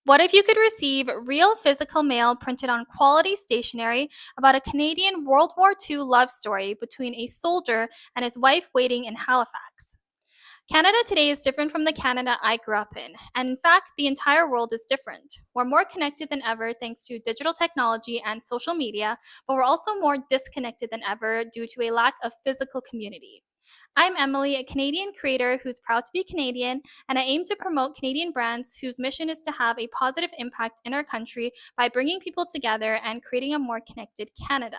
What if you could receive real physical mail printed on quality stationery about a Canadian World War II love story between a soldier and his wife waiting in Halifax? Canada today is different from the Canada I grew up in, and in fact, the entire world is different. We're more connected than ever thanks to digital technology and social media, but we're also more disconnected than ever due to a lack of physical community. I'm Emily, a Canadian creator who's proud to be Canadian, and I aim to promote Canadian brands whose mission is to have a positive impact in our country by bringing people together and creating a more connected Canada.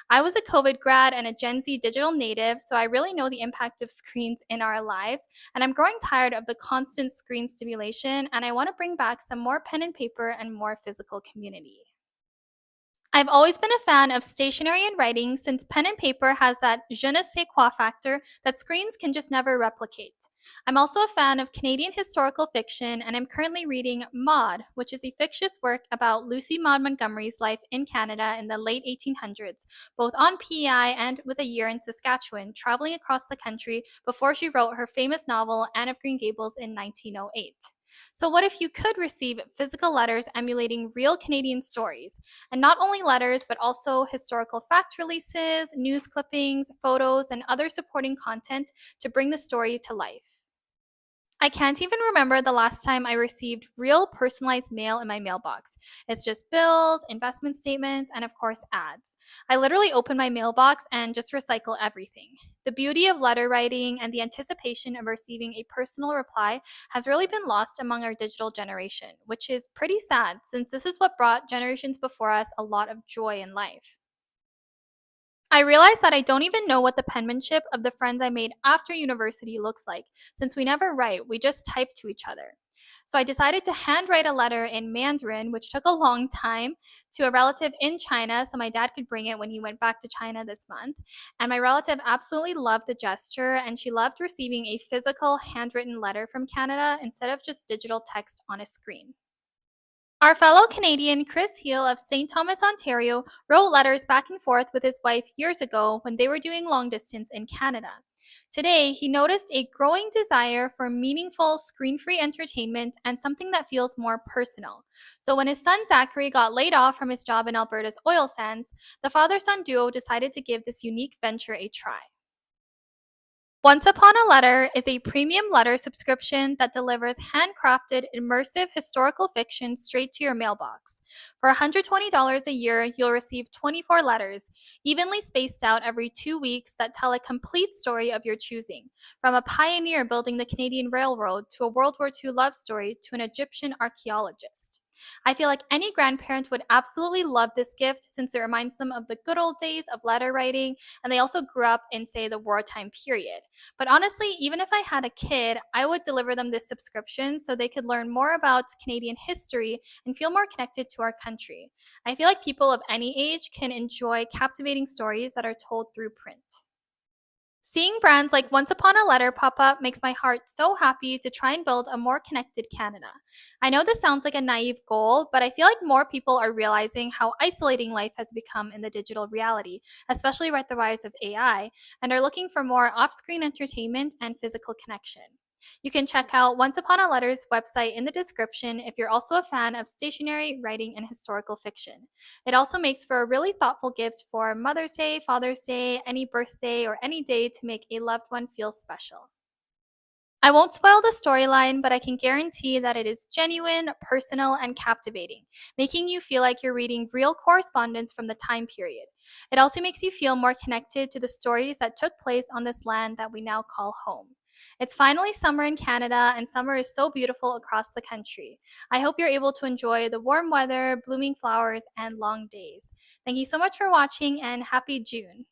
I was a COVID grad and a Gen Z digital native, so I really know the impact of screens in our lives. And I'm growing tired of the constant screen stimulation, and I want to bring back some more pen and paper and more physical community. I've always been a fan of stationery and writing since pen and paper has that je ne sais quoi factor that screens can just never replicate. I'm also a fan of Canadian historical fiction, and I'm currently reading Maud, which is a fictitious work about Lucy Maud Montgomery's life in Canada in the late 1800s, both on PEI and with a year in Saskatchewan, traveling across the country before she wrote her famous novel Anne of Green Gables in 1908. So, what if you could receive physical letters emulating real Canadian stories? And not only letters, but also historical fact releases, news clippings, photos, and other supporting content to bring the story to life. I can't even remember the last time I received real personalized mail in my mailbox. It's just bills, investment statements, and of course, ads. I literally open my mailbox and just recycle everything. The beauty of letter writing and the anticipation of receiving a personal reply has really been lost among our digital generation, which is pretty sad since this is what brought generations before us a lot of joy in life. I realized that I don't even know what the penmanship of the friends I made after university looks like, since we never write, we just type to each other. So I decided to handwrite a letter in Mandarin, which took a long time, to a relative in China so my dad could bring it when he went back to China this month. And my relative absolutely loved the gesture, and she loved receiving a physical handwritten letter from Canada instead of just digital text on a screen. Our fellow Canadian Chris Heal of St. Thomas, Ontario, wrote letters back and forth with his wife years ago when they were doing long distance in Canada. Today, he noticed a growing desire for meaningful screen free entertainment and something that feels more personal. So, when his son Zachary got laid off from his job in Alberta's oil sands, the father son duo decided to give this unique venture a try. Once Upon a Letter is a premium letter subscription that delivers handcrafted, immersive historical fiction straight to your mailbox. For $120 a year, you'll receive 24 letters, evenly spaced out every 2 weeks, that tell a complete story of your choosing, from a pioneer building the Canadian Railroad to a World War II love story to an Egyptian archaeologist. I feel like any grandparent would absolutely love this gift since it reminds them of the good old days of letter writing, and they also grew up in, say, the wartime period. But honestly, even if I had a kid, I would deliver them this subscription so they could learn more about Canadian history and feel more connected to our country. I feel like people of any age can enjoy captivating stories that are told through print. Seeing brands like Once Upon a Letter pop up makes my heart so happy to try and build a more connected Canada. I know this sounds like a naive goal, but I feel like more people are realizing how isolating life has become in the digital reality, especially with the rise of AI, and are looking for more off screen entertainment and physical connection. You can check out Once Upon a Letter's website in the description if you're also a fan of stationery, writing, and historical fiction. It also makes for a really thoughtful gift for Mother's Day, Father's Day, any birthday, or any day to make a loved one feel special. I won't spoil the storyline, but I can guarantee that it is genuine, personal, and captivating, making you feel like you're reading real correspondence from the time period. It also makes you feel more connected to the stories that took place on this land that we now call home. It's finally summer in Canada, and summer is so beautiful across the country. I hope you're able to enjoy the warm weather, blooming flowers, and long days. Thank you so much for watching, and happy June.